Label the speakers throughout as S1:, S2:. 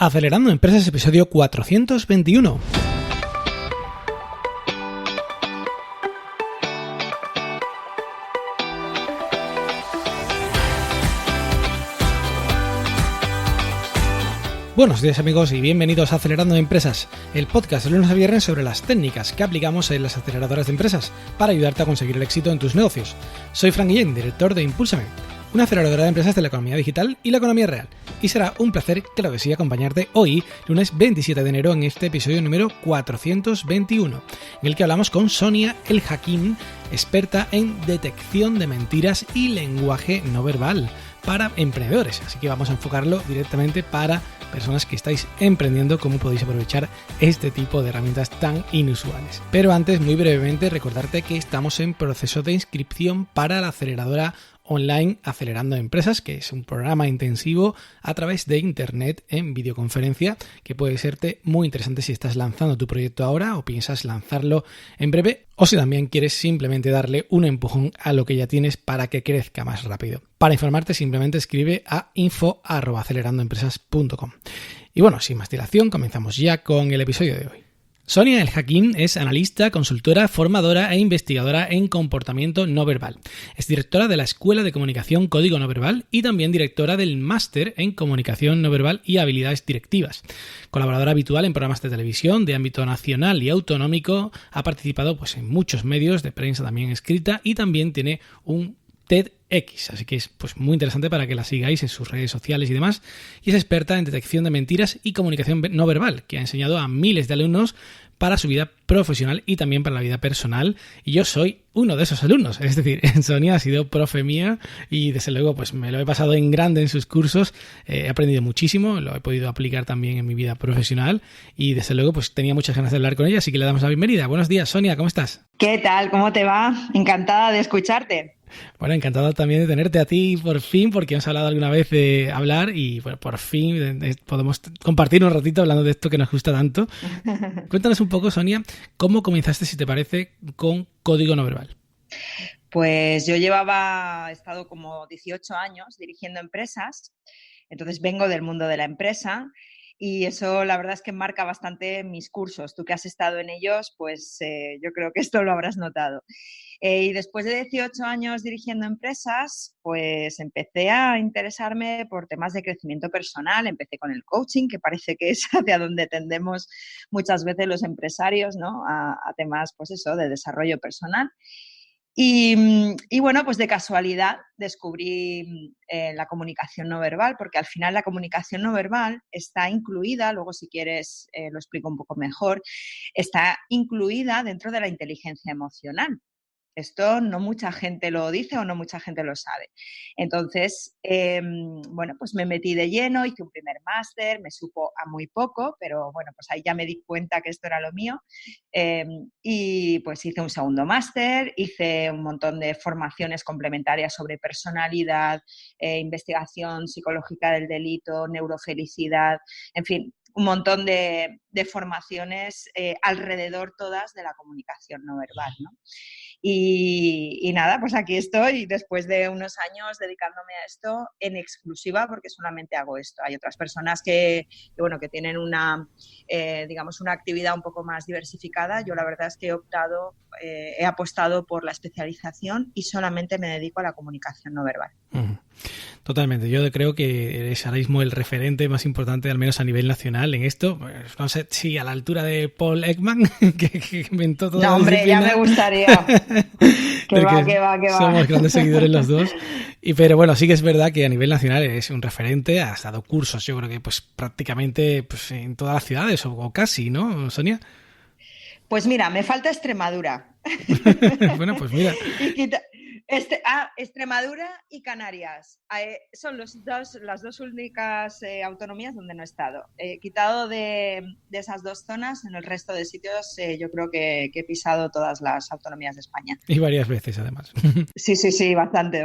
S1: Acelerando Empresas, episodio 421. Buenos días amigos y bienvenidos a Acelerando Empresas, el podcast de lunes a viernes sobre las técnicas que aplicamos en las aceleradoras de empresas para ayudarte a conseguir el éxito en tus negocios. Soy Frank Guillén, director de Impúlsame, una aceleradora de empresas de la economía digital y la economía real. Y será un placer, claro que sí, acompañarte hoy, lunes 27 de enero, en este episodio número 421, en el que hablamos con Sonia El Hakim, experta en detección de mentiras y lenguaje no verbal para emprendedores. Así que vamos a enfocarlo directamente para personas que estáis emprendiendo, cómo podéis aprovechar este tipo de herramientas tan inusuales. Pero antes, muy brevemente, recordarte que estamos en proceso de inscripción para la aceleradora online Acelerando Empresas, que es un programa intensivo a través de internet en videoconferencia que puede serte muy interesante si estás lanzando tu proyecto ahora o piensas lanzarlo en breve, o si también quieres simplemente darle un empujón a lo que ya tienes para que crezca más rápido. Para informarte, simplemente escribe a info@acelerandoempresas.com. Y bueno, sin más dilación, comenzamos ya con el episodio de hoy. Sonia El Hakim es analista, consultora, formadora e investigadora en comportamiento no verbal. Es directora de la Escuela de Comunicación Código No Verbal y también directora del Máster en Comunicación No Verbal y Habilidades Directivas. Colaboradora habitual en programas de televisión de ámbito nacional y autonómico, ha participado en muchos medios de prensa también escrita y también tiene un TEDx, así que es muy interesante para que la sigáis en sus redes sociales y demás. Y es experta en detección de mentiras y comunicación no verbal, que ha enseñado a miles de alumnos para su vida profesional y también para la vida personal. Y yo soy uno de esos alumnos, es decir, Sonia ha sido profe mía y desde luego me lo he pasado en grande en sus cursos, he aprendido muchísimo, lo he podido aplicar también en mi vida profesional y desde luego tenía muchas ganas de hablar con ella, así que le damos la bienvenida. Buenos días, Sonia, ¿cómo estás?
S2: ¿Qué tal? ¿Cómo te va? Encantada de escucharte.
S1: Bueno, encantado también de tenerte a ti por fin, porque hemos hablado alguna vez de hablar y por fin podemos compartir un ratito hablando de esto que nos gusta tanto. Cuéntanos un poco, Sonia, ¿cómo comenzaste, si te parece, con Código No Verbal?
S2: Pues yo he estado como 18 años dirigiendo empresas, entonces vengo del mundo de la empresa y eso la verdad es que marca bastante mis cursos. Tú que has estado en ellos, yo creo que esto lo habrás notado. Y después de 18 años dirigiendo empresas, empecé a interesarme por temas de crecimiento personal. Empecé con el coaching, que parece que es hacia donde tendemos muchas veces los empresarios, ¿no? A temas, de desarrollo personal. Y bueno, de casualidad descubrí la comunicación no verbal, porque al final la comunicación no verbal está incluida, luego si quieres lo explico un poco mejor, está incluida dentro de la inteligencia emocional. Esto no mucha gente lo dice o no mucha gente lo sabe. Entonces, me metí de lleno, hice un primer máster, me supo a muy poco, pero ahí ya me di cuenta que esto era lo mío. Y hice un segundo máster, hice un montón de formaciones complementarias sobre personalidad, investigación psicológica del delito, neurofelicidad, en fin, un montón de formaciones alrededor todas de la comunicación no verbal, ¿no? Y nada, aquí estoy después de unos años dedicándome a esto en exclusiva, porque solamente hago esto. Hay otras personas que tienen una actividad un poco más diversificada. Yo la verdad es que he apostado por la especialización y solamente me dedico a la comunicación no verbal.
S1: Totalmente. Yo creo que eres ahora mismo el referente más importante, al menos a nivel nacional, en esto. No sé si a la altura de Paul Ekman, que inventó toda la disciplina.
S2: No, hombre, ya me gustaría. Que va.
S1: Somos grandes seguidores los dos. Pero bueno, sí que es verdad que a nivel nacional eres un referente. Has dado cursos, yo creo que prácticamente en todas las ciudades o casi, ¿no, Sonia?
S2: Pues mira, me falta Extremadura.
S1: Bueno, pues mira.
S2: Extremadura y Canarias son las dos únicas autonomías donde no he estado. He quitado de esas dos zonas, en el resto de sitios yo creo que he pisado todas las autonomías de España.
S1: Y varias veces, además.
S2: Sí, bastante.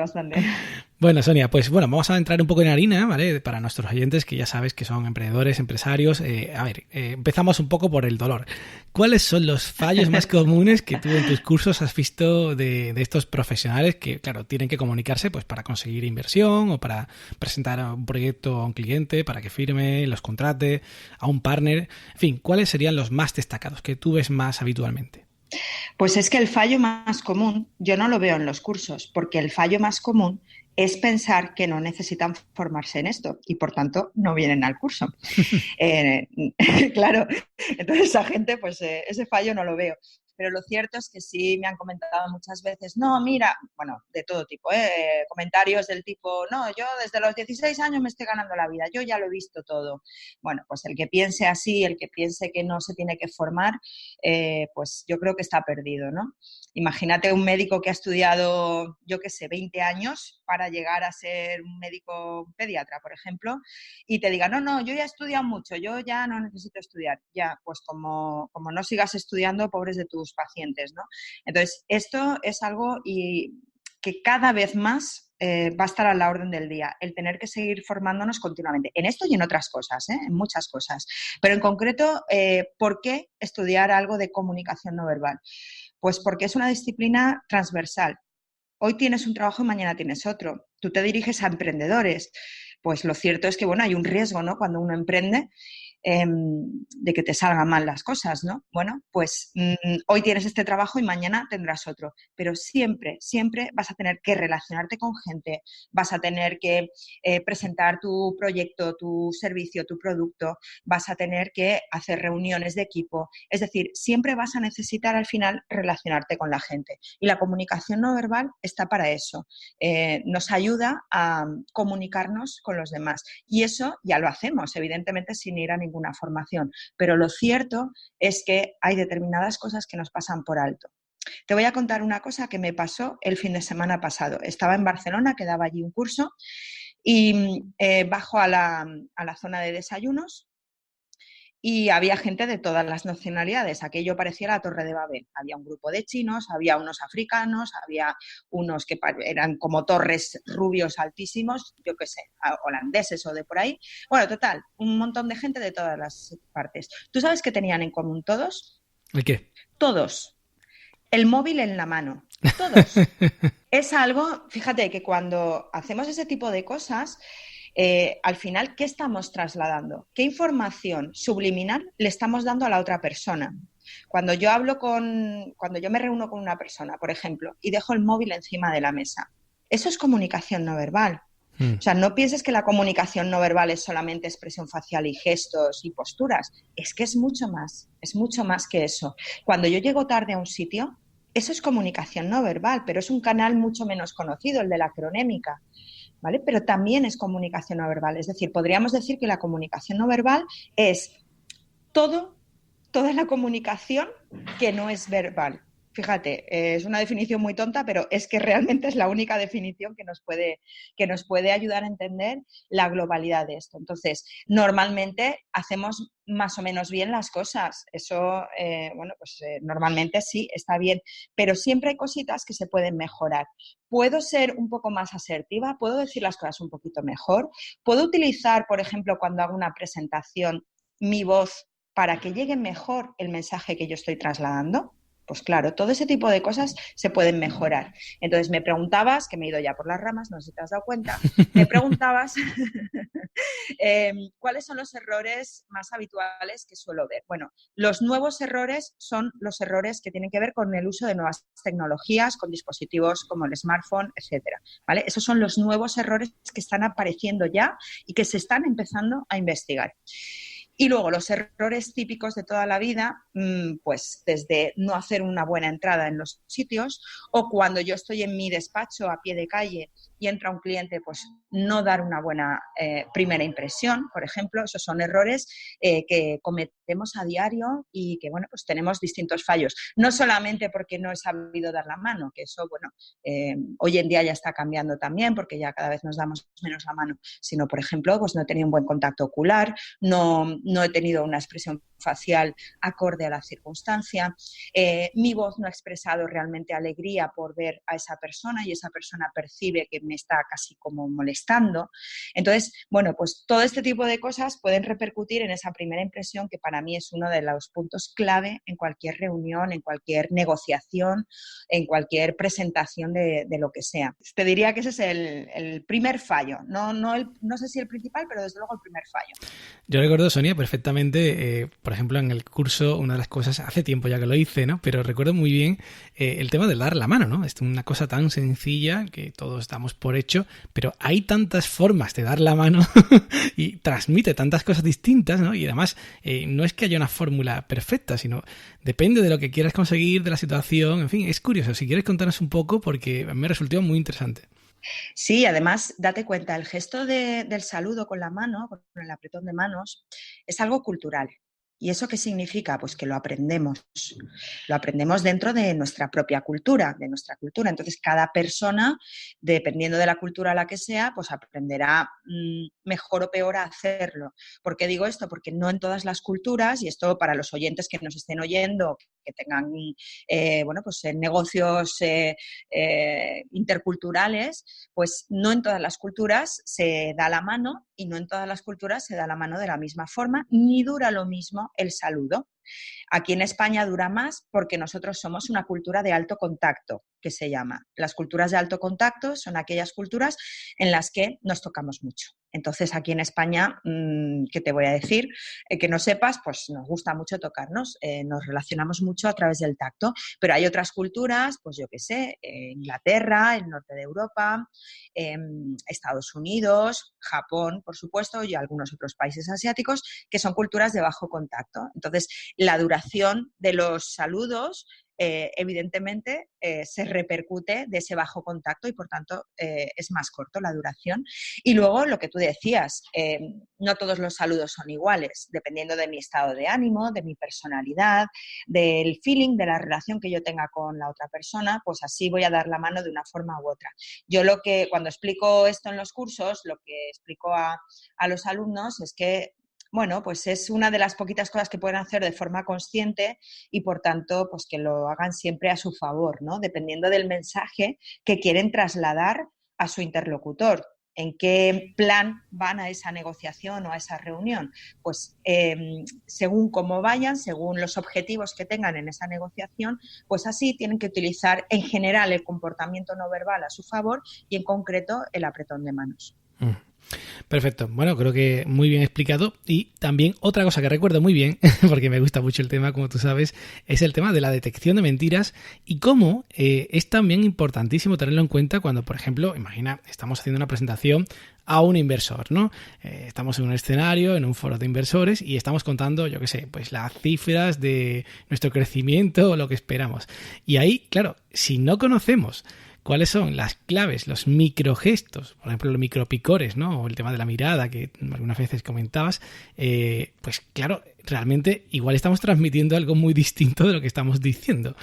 S1: Bueno, Sonia, pues bueno, vamos a entrar un poco en harina, ¿vale? Para nuestros oyentes que ya sabes que son emprendedores, empresarios. Empezamos un poco por el dolor. ¿Cuáles son los fallos más comunes que tú en tus cursos has visto de estos profesionales que, claro, tienen que comunicarse pues para conseguir inversión o para presentar un proyecto a un cliente para que firme, los contrate, a un partner? En fin, ¿cuáles serían los más destacados que tú ves más habitualmente?
S2: Pues es que el fallo más común, yo no lo veo en los cursos, porque el fallo más común es pensar que no necesitan formarse en esto y por tanto no vienen al curso. Eh, claro, entonces esa gente, pues ese fallo no lo veo. Pero lo cierto es que sí me han comentado muchas veces, no, mira, bueno, de todo tipo, comentarios del tipo, no, yo desde los 16 años me estoy ganando la vida, yo ya lo he visto todo. Bueno, pues el que piense así, el que piense que no se tiene que formar, pues yo creo que está perdido, ¿no? Imagínate un médico que ha estudiado, yo qué sé, 20 años para llegar a ser un médico pediatra, por ejemplo, y te diga, no, no, yo ya he estudiado mucho, yo ya no necesito estudiar. Ya, pues como no sigas estudiando, pobres de tus pacientes, ¿no? Entonces, esto es algo que cada vez más va a estar a la orden del día, el tener que seguir formándonos continuamente, en esto y en otras cosas, en muchas cosas. Pero en concreto, ¿por qué estudiar algo de comunicación no verbal? Pues porque es una disciplina transversal. Hoy tienes un trabajo y mañana tienes otro. Tú te diriges a emprendedores. Pues lo cierto es que, bueno, hay un riesgo, ¿no? Cuando uno emprende, de que te salgan mal las cosas, ¿no? Bueno, pues hoy tienes este trabajo y mañana tendrás otro, pero siempre, siempre vas a tener que relacionarte con gente, vas a tener que presentar tu proyecto, tu servicio, tu producto, vas a tener que hacer reuniones de equipo, es decir, siempre vas a necesitar al final relacionarte con la gente y la comunicación no verbal está para eso, nos ayuda a comunicarnos con los demás y eso ya lo hacemos, evidentemente sin ir a ninguna formación, pero lo cierto es que hay determinadas cosas que nos pasan por alto. Te voy a contar una cosa que me pasó el fin de semana pasado. Estaba en Barcelona, que daba allí un curso y bajo a la zona de desayunos y había gente de todas las nacionalidades. Aquello parecía la Torre de Babel. Había un grupo de chinos, había unos africanos, había unos que eran como torres rubios altísimos, yo qué sé, holandeses o de por ahí. Bueno, total, un montón de gente de todas las partes. ¿Tú sabes qué tenían en común todos?
S1: ¿El qué?
S2: Todos. El móvil en la mano. Todos. Es algo, fíjate, que cuando hacemos ese tipo de cosas, al final, ¿qué estamos trasladando? ¿Qué información subliminal le estamos dando a la otra persona? Cuando yo me reúno con una persona, por ejemplo, y dejo el móvil encima de la mesa, eso es comunicación no verbal. O sea, no pienses que la comunicación no verbal es solamente expresión facial y gestos y posturas. Es que es mucho más que eso. Cuando yo llego tarde a un sitio, eso es comunicación no verbal, pero es un canal mucho menos conocido, el de la cronémica. ¿Vale? Pero también es comunicación no verbal. Es decir, podríamos decir que la comunicación no verbal es toda la comunicación que no es verbal. Fíjate, es una definición muy tonta, pero es que realmente es la única definición que nos puede ayudar a entender la globalidad de esto. Entonces, normalmente hacemos más o menos bien las cosas. Eso, normalmente sí, está bien, pero siempre hay cositas que se pueden mejorar. Puedo ser un poco más asertiva, puedo decir las cosas un poquito mejor, puedo utilizar, por ejemplo, cuando hago una presentación, mi voz para que llegue mejor el mensaje que yo estoy trasladando. Pues claro, todo ese tipo de cosas se pueden mejorar. Entonces me preguntabas, que me he ido ya por las ramas, no sé si te has dado cuenta, me preguntabas cuáles son los errores más habituales que suelo ver. Bueno, los nuevos errores son los errores que tienen que ver con el uso de nuevas tecnologías, con dispositivos como el smartphone, etcétera, ¿vale? Esos son los nuevos errores que están apareciendo ya y que se están empezando a investigar. Y luego los errores típicos de toda la vida, pues desde no hacer una buena entrada en los sitios o cuando yo estoy en mi despacho a pie de calle y entra un cliente, pues no dar una buena primera impresión, por ejemplo. Esos son errores que cometemos a diario y que, bueno, pues tenemos distintos fallos. No solamente porque no he sabido dar la mano, que eso, bueno, hoy en día ya está cambiando también porque ya cada vez nos damos menos la mano, sino, por ejemplo, pues no he tenido un buen contacto ocular, no he tenido una expresión facial acorde a la circunstancia, mi voz no ha expresado realmente alegría por ver a esa persona y esa persona percibe que me está casi como molestando. Entonces, bueno, pues todo este tipo de cosas pueden repercutir en esa primera impresión que para mí es uno de los puntos clave en cualquier reunión, en cualquier negociación, en cualquier presentación de lo que sea. Te diría que ese es el primer fallo, no sé si el principal, pero desde luego el primer fallo.
S1: Yo recuerdo, Sonia, perfectamente, por ejemplo, en el curso, una de las cosas, hace tiempo ya que lo hice, ¿no? Pero recuerdo muy bien el tema de dar la mano, ¿no? Es una cosa tan sencilla que todos damos por hecho, pero hay tantas formas de dar la mano y transmite tantas cosas distintas, ¿no? Y además, no es que haya una fórmula perfecta, sino depende de lo que quieras conseguir, de la situación, en fin, es curioso. Si quieres contarnos un poco, porque me resultó muy interesante.
S2: Sí, además, date cuenta, el gesto del saludo con la mano, con el apretón de manos, es algo cultural. ¿Y eso qué significa? Pues que lo aprendemos. Lo aprendemos dentro de nuestra propia cultura, de nuestra cultura. Entonces, cada persona, dependiendo de la cultura a la que sea, pues aprenderá mejor o peor a hacerlo. ¿Por qué digo esto? Porque no en todas las culturas, y esto para los oyentes que nos estén oyendo, que tengan pues, negocios interculturales, pues no en todas las culturas se da la mano y no en todas las culturas se da la mano de la misma forma, ni dura lo mismo el saludo. Aquí en España dura más porque nosotros somos una cultura de alto contacto, que se llama. Las culturas de alto contacto son aquellas culturas en las que nos tocamos mucho. Entonces, aquí en España, ¿qué te voy a decir? Que no sepas, pues nos gusta mucho tocarnos, nos relacionamos mucho a través del tacto, pero hay otras culturas, pues yo qué sé, Inglaterra, el norte de Europa, Estados Unidos, Japón, por supuesto, y algunos otros países asiáticos, que son culturas de bajo contacto. Entonces, la duración de los saludos evidentemente se repercute de ese bajo contacto y por tanto es más corto la duración. Y luego lo que tú decías, no todos los saludos son iguales, dependiendo de mi estado de ánimo, de mi personalidad, del feeling, de la relación que yo tenga con la otra persona, pues así voy a dar la mano de una forma u otra. Yo cuando explico esto en los cursos, lo que explico a los alumnos es que bueno, pues es una de las poquitas cosas que pueden hacer de forma consciente y, por tanto, pues que lo hagan siempre a su favor, ¿no? Dependiendo del mensaje que quieren trasladar a su interlocutor. ¿En qué plan van a esa negociación o a esa reunión? Pues según cómo vayan, según los objetivos que tengan en esa negociación, pues así tienen que utilizar en general el comportamiento no verbal a su favor y en concreto el apretón de manos.
S1: Perfecto. Bueno, creo que muy bien explicado. Y también otra cosa que recuerdo muy bien, porque me gusta mucho el tema, como tú sabes, es el tema de la detección de mentiras y cómo es también importantísimo tenerlo en cuenta cuando, por ejemplo, imagina, estamos haciendo una presentación a un inversor, ¿no? Estamos en un escenario, en un foro de inversores y estamos contando, yo qué sé, pues las cifras de nuestro crecimiento o lo que esperamos. Y ahí, claro, si no conocemos cuáles son las claves, los microgestos, por ejemplo, los micropicores, ¿no? O el tema de la mirada que algunas veces comentabas, pues claro, realmente igual estamos transmitiendo algo muy distinto de lo que estamos diciendo.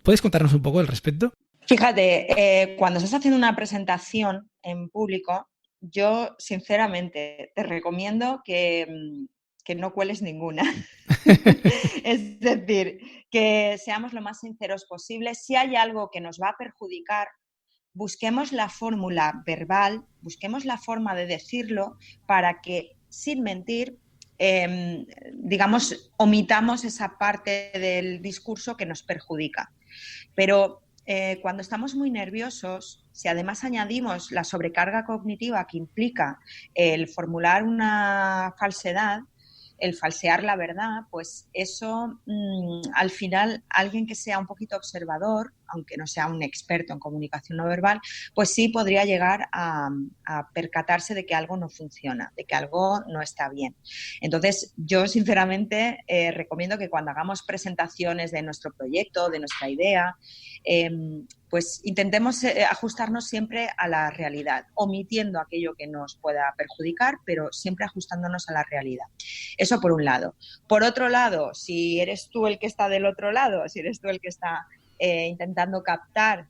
S1: ¿Puedes contarnos un poco al respecto?
S2: Fíjate, cuando estás haciendo una presentación en público, yo sinceramente te recomiendo que no cueles ninguna. Es decir, que seamos lo más sinceros posible. Si hay algo que nos va a perjudicar, busquemos la fórmula verbal, busquemos la forma de decirlo para que, sin mentir, digamos, omitamos esa parte del discurso que nos perjudica. Pero cuando estamos muy nerviosos, si además añadimos la sobrecarga cognitiva que implica el formular una falsedad, el falsear la verdad, pues eso al final alguien que sea un poquito observador, aunque no sea un experto en comunicación no verbal, pues sí podría llegar a percatarse de que algo no funciona, de que algo no está bien. Entonces, yo sinceramente recomiendo que cuando hagamos presentaciones de nuestro proyecto, de nuestra idea, pues intentemos ajustarnos siempre a la realidad, omitiendo aquello que nos pueda perjudicar, pero siempre ajustándonos a la realidad. Eso por un lado. Por otro lado, si eres tú el que está del otro lado, si eres tú el que está intentando captar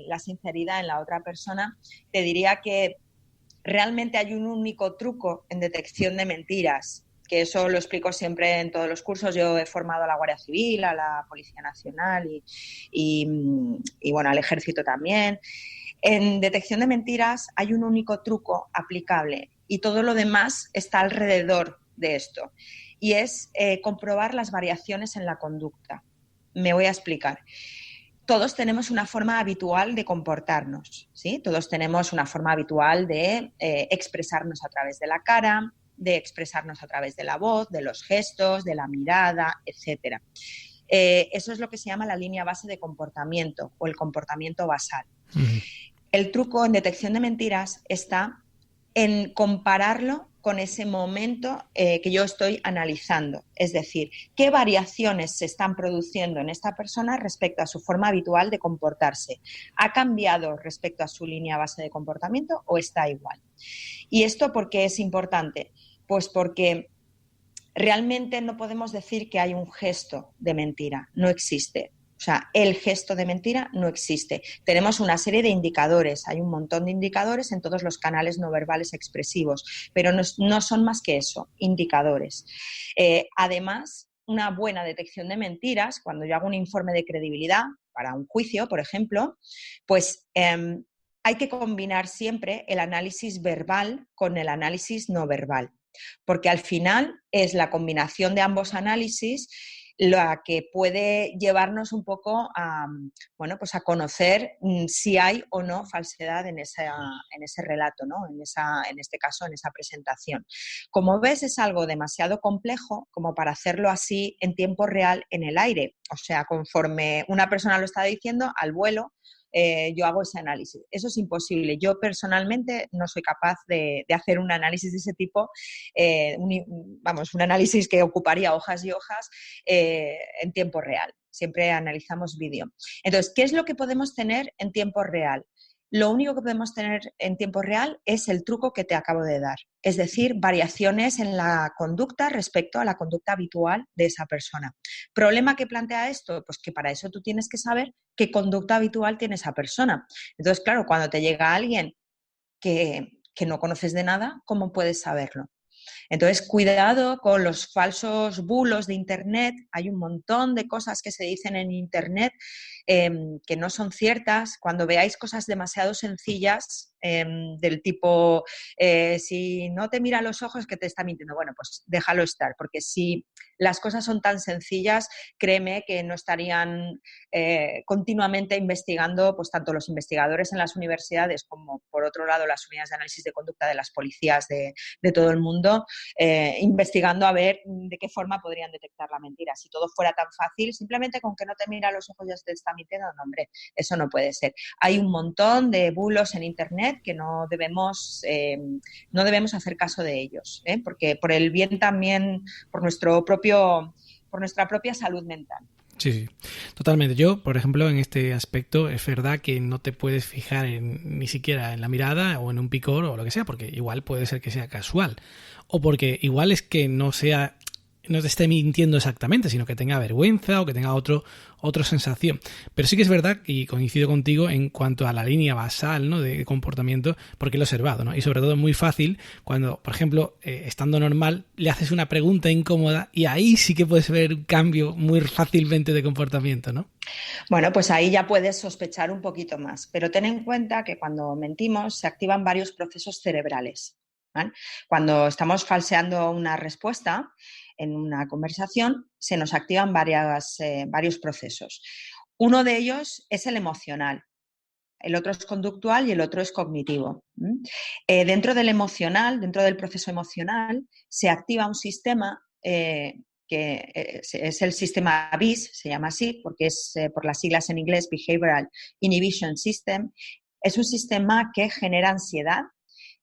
S2: la sinceridad en la otra persona, te diría que realmente hay un único truco en detección de mentiras, que eso lo explico siempre en todos los cursos. Yo he formado a la Guardia Civil, a la Policía Nacional y bueno, al Ejército también. En detección de mentiras hay un único truco aplicable y todo lo demás está alrededor de esto, y es comprobar las variaciones en la conducta. Me voy a explicar. Todos tenemos una forma habitual de comportarnos, ¿sí? Todos tenemos una forma habitual de expresarnos a través de la cara, de expresarnos a través de la voz, de los gestos, de la mirada, etc. Eso es lo que se llama la línea base de comportamiento o el comportamiento basal. Uh-huh. El truco en detección de mentiras está en compararlo con ese momento que yo estoy analizando. Es decir, qué variaciones se están produciendo en esta persona respecto a su forma habitual de comportarse. ¿Ha cambiado respecto a su línea base de comportamiento o está igual? ¿Y esto por qué es importante? Pues porque realmente no podemos decir que hay un gesto de mentira. No existe. O sea, el gesto de mentira no existe. Tenemos una serie de indicadores, hay un montón de indicadores en todos los canales no verbales expresivos, pero no son más que eso, indicadores. Además, una buena detección de mentiras, cuando yo hago un informe de credibilidad para un juicio, por ejemplo, pues hay que combinar siempre el análisis verbal con el análisis no verbal, porque al final es la combinación de ambos análisis la que puede llevarnos un poco a, bueno, pues a conocer si hay o no falsedad en ese relato, ¿no? En este caso, en esa presentación. Como ves, es algo demasiado complejo como para hacerlo así en tiempo real en el aire. O sea, conforme una persona lo está diciendo, al vuelo, yo hago ese análisis. Eso es imposible. Yo personalmente no soy capaz de hacer un análisis de ese tipo, un análisis que ocuparía hojas y hojas en tiempo real. Siempre analizamos vídeo. Entonces, ¿qué es lo que podemos tener en tiempo real? Lo único que podemos tener en tiempo real es el truco que te acabo de dar, es decir, variaciones en la conducta respecto a la conducta habitual de esa persona. ¿Problema que plantea esto? Pues que para eso tú tienes que saber qué conducta habitual tiene esa persona. Entonces, claro, cuando te llega alguien que no conoces de nada, ¿cómo puedes saberlo? Entonces, cuidado con los falsos bulos de Internet. Hay un montón de cosas que se dicen en Internet que no son ciertas. Cuando veáis cosas demasiado sencillas del tipo, si no te mira a los ojos, que te está mintiendo. Bueno, pues déjalo estar, porque si las cosas son tan sencillas, créeme que no estarían continuamente investigando, pues tanto los investigadores en las universidades como, por otro lado, las unidades de análisis de conducta de las policías de todo el mundo, investigando a ver de qué forma podrían detectar la mentira. Si todo fuera tan fácil, simplemente con que no te mira a los ojos ya te está mintiendo, no, hombre, eso no puede ser. Hay un montón de bulos en Internet que no debemos hacer caso de ellos, porque por el bien también, por nuestra propia salud mental.
S1: Sí, totalmente. Yo, por ejemplo, en este aspecto es verdad que no te puedes fijar ni siquiera en la mirada o en un picor o lo que sea, porque igual puede ser que sea casual o porque igual es que no te esté mintiendo exactamente, sino que tenga vergüenza o que tenga otra sensación. Pero sí que es verdad, y coincido contigo en cuanto a la línea basal, ¿no?, de comportamiento, porque lo he observado, ¿no? Y sobre todo es muy fácil cuando, por ejemplo, estando normal, le haces una pregunta incómoda y ahí sí que puedes ver un cambio muy fácilmente de comportamiento, ¿no?
S2: Bueno, pues ahí ya puedes sospechar un poquito más, pero ten en cuenta que cuando mentimos se activan varios procesos cerebrales, ¿vale? Cuando estamos falseando una respuesta en una conversación, se nos activan varios procesos. Uno de ellos es el emocional, el otro es conductual y el otro es cognitivo. Dentro del emocional, dentro del proceso emocional, se activa un sistema que es el sistema BIS, se llama así, porque es por las siglas en inglés Behavioral Inhibition System. Es un sistema que genera ansiedad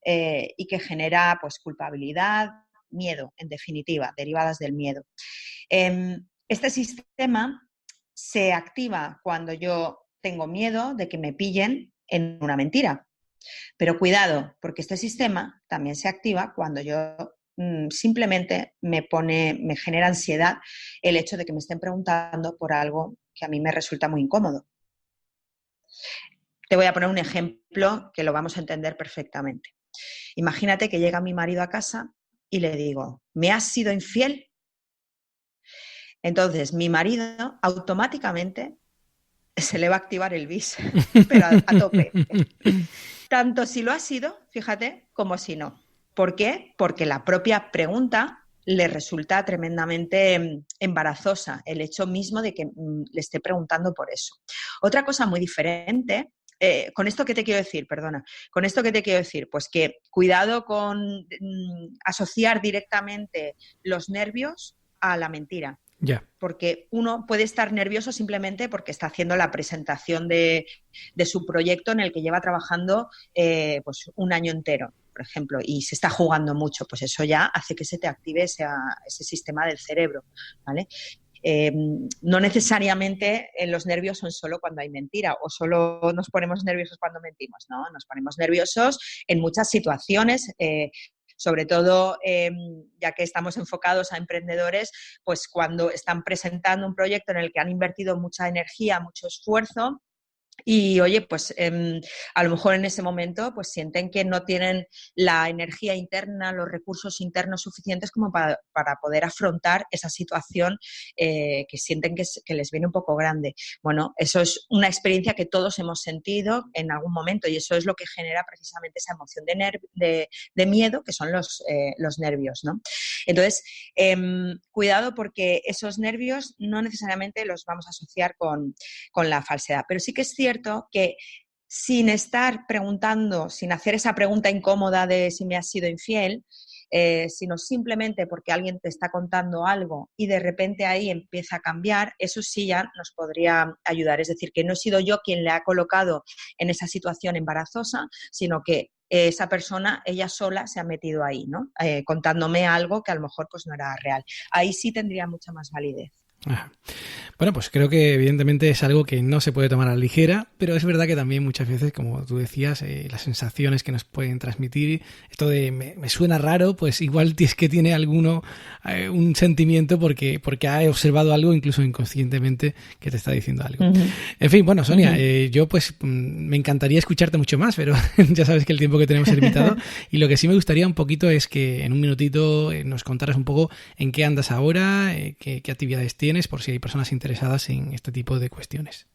S2: y que genera, pues, culpabilidad, miedo, en definitiva, derivadas del miedo. Este sistema se activa cuando yo tengo miedo de que me pillen en una mentira. Pero cuidado, porque este sistema también se activa cuando yo simplemente me genera ansiedad el hecho de que me estén preguntando por algo que a mí me resulta muy incómodo. Te voy a poner un ejemplo que lo vamos a entender perfectamente. Imagínate que llega mi marido a casa y le digo, ¿me has sido infiel? Entonces, mi marido automáticamente se le va a activar el bis, pero a tope. Tanto si lo ha sido, fíjate, como si no. ¿Por qué? Porque la propia pregunta le resulta tremendamente embarazosa, el hecho mismo de que le esté preguntando por eso. Otra cosa muy diferente, ¿con esto qué te quiero decir? Perdona. ¿Con esto qué te quiero decir? Pues que cuidado con asociar directamente los nervios a la mentira.
S1: Ya.
S2: Porque uno puede estar nervioso simplemente porque está haciendo la presentación de su proyecto en el que lleva trabajando pues un año entero, por ejemplo, y se está jugando mucho, pues eso ya hace que se te active ese sistema del cerebro, ¿vale? No necesariamente los nervios son solo cuando hay mentira o solo nos ponemos nerviosos cuando mentimos, ¿no? Nos ponemos nerviosos en muchas situaciones, sobre todo ya que estamos enfocados a emprendedores, pues cuando están presentando un proyecto en el que han invertido mucha energía, mucho esfuerzo. Y oye, pues a lo mejor en ese momento pues sienten que no tienen la energía interna, los recursos internos suficientes como para poder afrontar esa situación que sienten que les viene un poco grande. Bueno, eso es una experiencia que todos hemos sentido en algún momento y eso es lo que genera precisamente esa emoción de miedo, que son los nervios, ¿no? Entonces, cuidado porque esos nervios no necesariamente los vamos a asociar con la falsedad, pero sí que es cierto que sin estar preguntando, sin hacer esa pregunta incómoda de si me has sido infiel, sino simplemente porque alguien te está contando algo y de repente ahí empieza a cambiar, eso sí ya nos podría ayudar. Es decir, que no he sido yo quien le ha colocado en esa situación embarazosa, sino que esa persona, ella sola se ha metido ahí, ¿no? Contándome algo que a lo mejor pues no era real. Ahí sí tendría mucha más validez.
S1: Ajá. Bueno, pues creo que evidentemente es algo que no se puede tomar a la ligera, pero es verdad que también muchas veces, como tú decías, las sensaciones que nos pueden transmitir, esto de me suena raro, pues igual es que tiene alguno un sentimiento porque ha observado algo, incluso inconscientemente, que te está diciendo algo. Uh-huh. En fin, bueno, Sonia, yo pues me encantaría escucharte mucho más, pero ya sabes que el tiempo que tenemos es limitado y lo que sí me gustaría un poquito es que en un minutito nos contaras un poco en qué andas ahora, qué actividades tienes, por si hay personas interesadas en este tipo de cuestiones.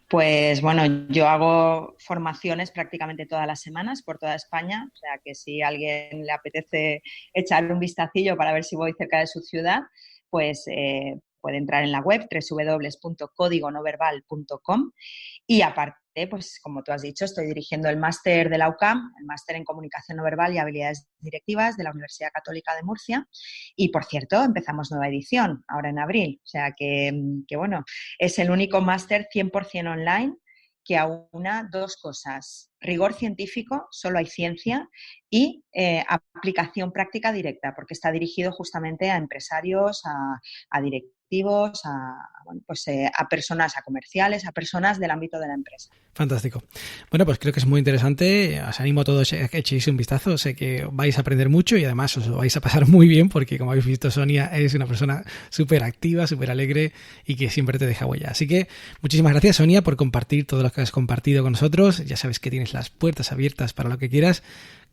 S2: Pues bueno, yo hago formaciones prácticamente todas las semanas por toda España, o sea que si a alguien le apetece echarle un vistacillo para ver si voy cerca de su ciudad, pues puede entrar en la web www.códigonoverbal.com y aparte, pues como tú has dicho, estoy dirigiendo el máster de la UCAM, el máster en Comunicación No Verbal y Habilidades Directivas de la Universidad Católica de Murcia y, por cierto, empezamos nueva edición ahora en abril, o sea que bueno, es el único máster 100% online que aúna dos cosas, rigor científico, solo hay ciencia, y aplicación práctica directa, porque está dirigido justamente a empresarios, a directivos, a personas, a comerciales, a personas del ámbito de la empresa.
S1: Fantástico. Bueno, pues creo que es muy interesante. Os animo a todos a que echéis un vistazo. Sé que vais a aprender mucho y además os lo vais a pasar muy bien porque, como habéis visto, Sonia es una persona súper activa, súper alegre y que siempre te deja huella. Así que muchísimas gracias, Sonia, por compartir todo lo que has compartido con nosotros. Ya sabes que tienes las puertas abiertas para lo que quieras.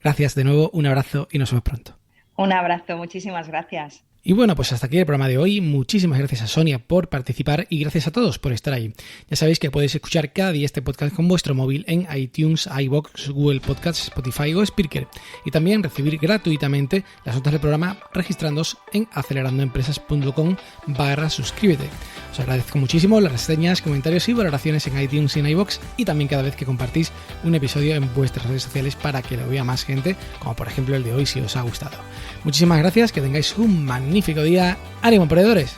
S1: Gracias de nuevo, un abrazo y nos vemos pronto.
S2: Un abrazo, muchísimas gracias.
S1: Y bueno, pues hasta aquí el programa de hoy. Muchísimas gracias a Sonia por participar y gracias a todos por estar ahí. Ya sabéis que podéis escuchar cada día este podcast con vuestro móvil en iTunes, iVoox, Google Podcasts, Spotify o Spreaker. Y también recibir gratuitamente las notas del programa registrándoos en acelerandoempresas.com/suscríbete. Os agradezco muchísimo las reseñas, comentarios y valoraciones en iTunes y en iVoox y también cada vez que compartís un episodio en vuestras redes sociales para que lo vea más gente, como por ejemplo el de hoy si os ha gustado. Muchísimas gracias, que tengáis un magnífico día. ¡Ánimo, emprendedores!